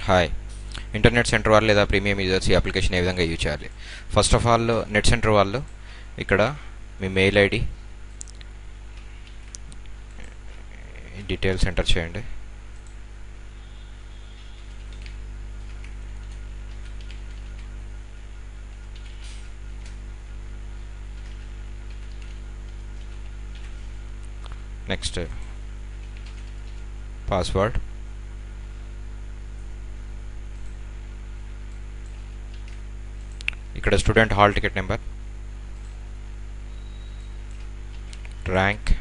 Hi. Internet centre వాళ్ళు లేదా premium users ఈ అప్లికేషన్ ఏ విధంగా యూజ్ చేయాలి? First of all net centre వాళ్ళు ఇక్కడ మీ మెయిల్ ఐడి డీటెయిల్స్ ఎంటర్ చేయండి. నెక్స్ట్ పాస్వర్డ్, ఇక్కడ student hall ticket number, rank,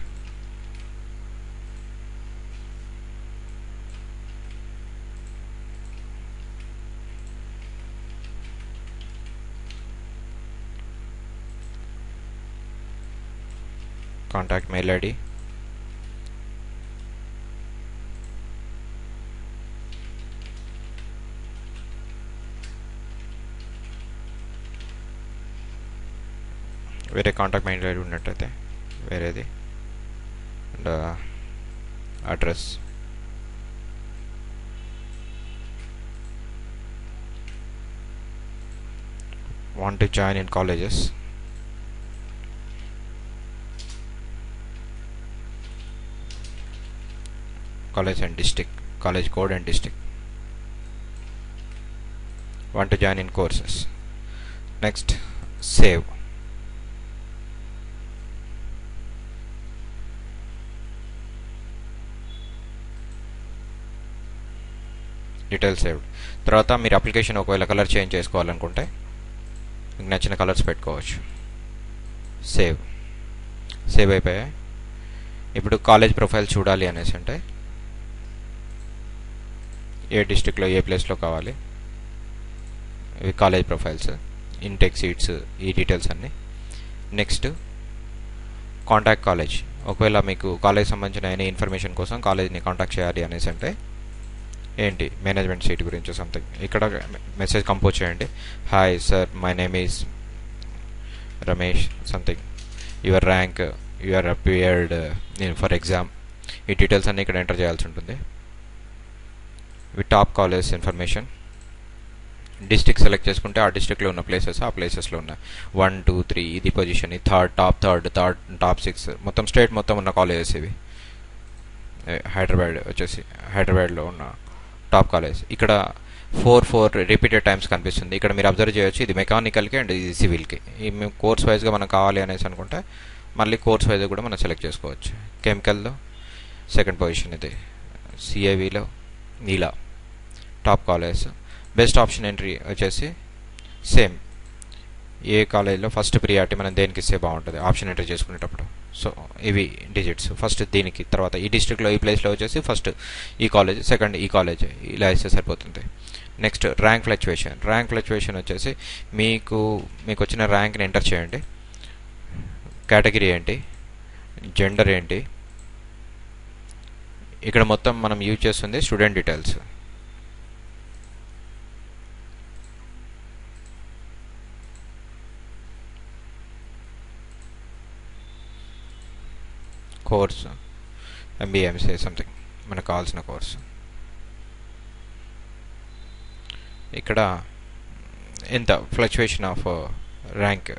contact mail ID, వేరే కాంటాక్ట్ మెయిల్ ఐడి ఉన్నట్టయితే వేరేది, and address, want to join in colleges, college and district, college code and district, want to join in courses. Next, save. Details saved. తర్వాత మీరు application ఒకవేళ colour change చేసుకోవాలనుకుంటే మీకు నచ్చిన colours పెట్టుకోవచ్చు. సేవ్ అయిపోయాయి. ఇప్పుడు కాలేజ్ ప్రొఫైల్ చూడాలి అనేసి అంటే ఏ డిస్ట్రిక్ట్లో ఏ ప్లేస్లో కావాలి, ఇవి కాలేజ్ ప్రొఫైల్స్, ఇంటెక్ సీట్స్, ఈ డీటెయిల్స్ అన్నీ. నెక్స్ట్ కాంటాక్ట్ కాలేజ్, ఒకవేళ మీకు కాలేజ్ సంబంధించిన ఎనీ ఇన్ఫర్మేషన్ కోసం కాలేజ్ని కాంటాక్ట్ చేయాలి అనేసి అంటే ఏంటి మేనేజ్మెంట్ సీట్ గురించి సంథింగ్, ఇక్కడ మెసేజ్ కంపోజ్ చేయండి. Hi sir, my name is Ramesh something, your rank, your appeared for exam, ఈ డీటెయిల్స్ అన్నీ ఇక్కడ ఎంటర్ చేయాల్సి ఉంటుంది. ఇవి top college information. District select చేసుకుంటే ఆ డిస్ట్రిక్ట్లో ఉన్న ప్లేసెస్ ఆ ప్లేసెస్లో ఉన్న 1, 2, 3 ఇది పొజిషన్, ఇది టాప్ 6 మొత్తం స్టేట్ మొత్తం ఉన్న కాలేజెస్ ఇవి. హైదరాబాద్ వచ్చేసి హైదరాబాద్లో ఉన్న టాప్ కాలేజ్. ఇక్కడ 4 రిపీటెడ్ టైమ్స్ కనిపిస్తుంది. ఇక్కడ మీరు అబ్జర్వ్ చేయొచ్చు, ఇది మెకానికల్కి అండ్ ఇది సివిల్కి. ఈ కోర్స్ వైజ్గా మనకు కావాలి అనేసి అనుకుంటే మళ్ళీ కోర్స్ వైజ్ కూడా మనం సెలెక్ట్ చేసుకోవచ్చు. కెమికల్లో సెకండ్ పొజిషన్ ఇది, సిఏవిలో నీలా top college. Best option entry వచ్చేసి సేమ్, ఏ కాలేజ్లో ఫస్ట్ ప్రియారిటీ మనం దేనికి ఇస్తే బాగుంటుంది ఆప్షన్ ఎంట్రీ చేసుకునేటప్పుడు. సో ఇవి డిజిట్స్, ఫస్ట్ దీనికి, తర్వాత ఈ డిస్ట్రిక్ట్లో ఈ ప్లేస్లో వచ్చేసి ఫస్ట్ ఈ కాలేజ్, సెకండ్ ఈ కాలేజ్, ఇలా ఇస్తే సరిపోతుంది. నెక్స్ట్ ర్యాంక్ ఫ్లక్చువేషన్ వచ్చేసి మీకు వచ్చిన ర్యాంక్ని ఎంటర్ చేయండి. కేటగిరీ ఏంటి, జెండర్ ఏంటి, ఇక్కడ మొత్తం మనం యూజ్ చేస్తుంది student details. Course MBA MCA something మనకు కావాల్సిన కోర్సు. ఇక్కడ ఎంత ఫ్లక్చువేషన్ ఆఫ్ ర్యాంక్,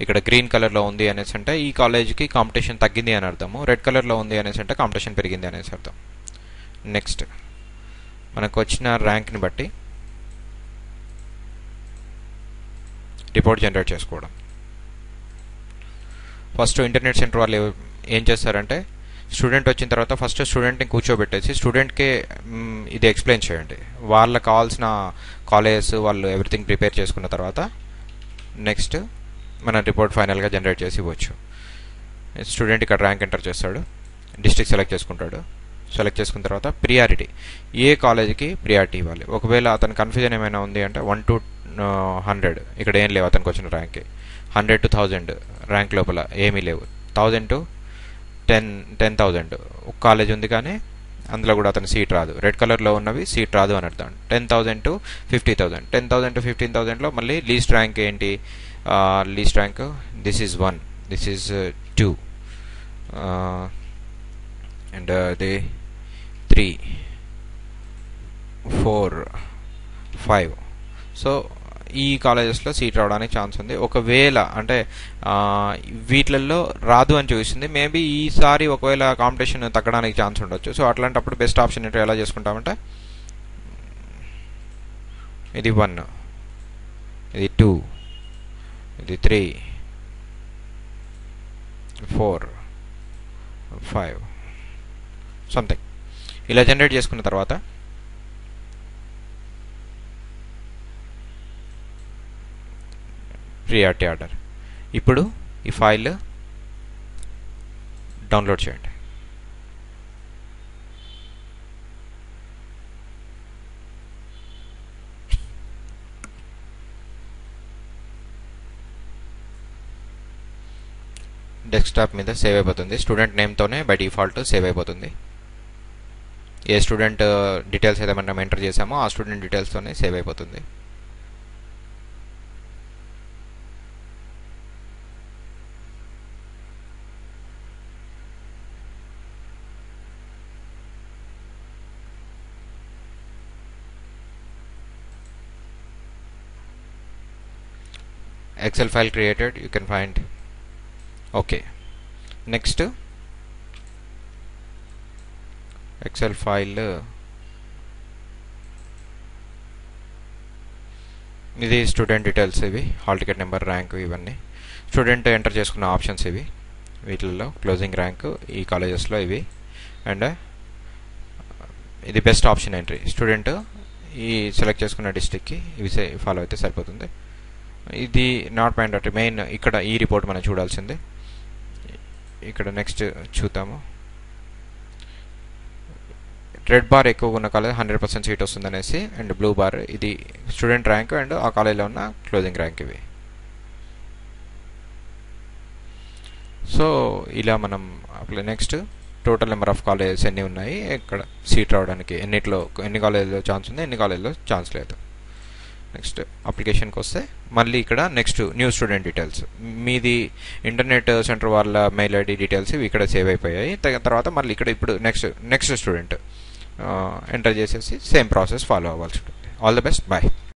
ఇక్కడ గ్రీన్ కలర్లో ఉంది అనేసి అంటే ఈ కాలేజ్కి కాంపిటీషన్ తగ్గింది అని అర్థము, రెడ్ కలర్లో ఉంది అనేసి అంటే కాంపిటీషన్ పెరిగింది అనేసి అర్థం. నెక్స్ట్ మనకు వచ్చిన ర్యాంక్ని బట్టి రిపోర్ట్ జనరేట్ చేసుకోవడం. ఫస్ట్ ఇంటర్నెట్ సెంటర్ వాళ్ళు ఏం చేస్తారంటే స్టూడెంట్ వచ్చిన తర్వాత ఫస్ట్ స్టూడెంట్ని కూర్చోబెట్టేసి స్టూడెంట్కి ఇది ఎక్స్ప్లెయిన్ చేయండి. వాళ్ళకి కావాల్సిన కాలేజెస్ వాళ్ళు ఎవ్రీథింగ్ ప్రిపేర్ చేసుకున్న తర్వాత నెక్స్ట్ మన రిపోర్ట్ ఫైనల్గా జనరేట్ చేసి ఇవ్వచ్చు. స్టూడెంట్ ఇక్కడ ర్యాంక్ ఎంటర్ చేస్తాడు, డిస్ట్రిక్ట్ సెలెక్ట్ చేసుకుంటాడు. సెలెక్ట్ చేసుకున్న తర్వాత ప్రియారిటీ, ఏ కాలేజీకి ప్రియారిటీ ఇవ్వాలి. ఒకవేళ అతని కన్ఫ్యూజన్ ఏమైనా ఉంది అంటే 1 to 100 ఇక్కడ ఏం లేవు అతనికి వచ్చిన ర్యాంక్కి. 100 to 1000 ర్యాంక్ లోపల ఏమీ లేవు. 1000 to 10,000 ఒక కాలేజ్ ఉంది కానీ అందులో కూడా అతను సీట్ రాదు, రెడ్ కలర్లో ఉన్నవి సీట్ రాదు అని అర్థం. 10,000 to 50,000, 10,000 to 15,000లో మళ్ళీ లీస్ట్ ర్యాంక్ ఏంటి, least rank this is 1, this is 2 and the 3, 4 5. So ఈ కాలేజెస్లో సీట్ రావడానికి ఛాన్స్ ఉంది. ఒకవేళ అంటే వీటిల్లో రాదు అని చూపిస్తుంది. మేబీ ఈసారి ఒకవేళ కాంపిటీషన్ తగ్గడానికి ఛాన్స్ ఉండొచ్చు. సో అట్లాంటప్పుడు బెస్ట్ ఆప్షన్ ఏంటో ఎలా చేసుకుంటామంటే ఇది 1, ఇది 2, ఇది 3, 4, 5 సంథింగ్ ఇలా జనరేట్ చేసుకున్న తర్వాత ప్రియారిటీ ఆర్డర్. ఇప్పుడు ఈ ఫైల్ డౌన్లోడ్ చేయండి. డెస్క్టాప్ మీద సేవ్ అయిపోతుంది. స్టూడెంట్ నేమ్తోనే బై డిఫాల్ట్ సేవ్ అయిపోతుంది. ఏ స్టూడెంట్ డీటెయిల్స్ అయితే మనం ఎంటర్ చేసామో ఆ స్టూడెంట్ డీటెయిల్స్తోనే సేవ్ అయిపోతుంది. Excel file created, you can find. Okay, next Excel file ఇది స్టూడెంట్ డీటెయిల్స్, ఇవి హాల్ టికెట్ నెంబర్, ర్యాంక్, ఇవన్నీ స్టూడెంట్ ఎంటర్ చేసుకున్న ఆప్షన్స్ ఇవి. వీటిల్లో క్లోజింగ్ ర్యాంక్ ఈ కాలేజెస్లో ఇవి. అండ్ ఇది బెస్ట్ ఆప్షన్ ఎంట్రీ. స్టూడెంట్ ఈ సెలెక్ట్ చేసుకున్న డిస్ట్రిక్ట్కి ఇవి ఫాలో అయితే సరిపోతుంది. ఇది నాట్ మ్యాండేటరీ. మెయిన్ ఇక్కడ ఈ రిపోర్ట్ మనం చూడాల్సింది. ఇక్కడ నెక్స్ట్ చూద్దాము. రెడ్ బార్ ఎక్కువగా ఉన్న కాలేజ్ 100% సీట్ వస్తుంది అనేసి, అండ్ బ్లూ బార్ ఇది స్టూడెంట్ ర్యాంక్ అండ్ ఆ కాలేజ్లో ఉన్న క్లోజింగ్ ర్యాంక్ ఇవి. సో ఇలా మనం next total number of colleges ఎన్ని ఉన్నాయి, ఇక్కడ సీట్ రావడానికి ఎన్ని కాలేజీలో ఛాన్స్ ఉంది, ఎన్ని కాలేజీలో ఛాన్స్ లేదు. నెక్స్ట్ అప్లికేషన్కి వస్తే మళ్ళీ ఇక్కడ నెక్స్ట్ న్యూ స్టూడెంట్ డీటెయిల్స్, మీది ఇంటర్నెట్ సెంటర్ వాళ్ళ మెయిల్ ఐడి డీటెయిల్స్ ఇవి ఇక్కడ సేవ్ అయిపోయాయి. తర్వాత మళ్ళీ ఇక్కడ ఇప్పుడు నెక్స్ట్ స్టూడెంట్ ఎంటర్ చేసేసి సేమ్ ప్రాసెస్ ఫాలో అవ్వాల్సి ఉంటుంది. All the best, bye.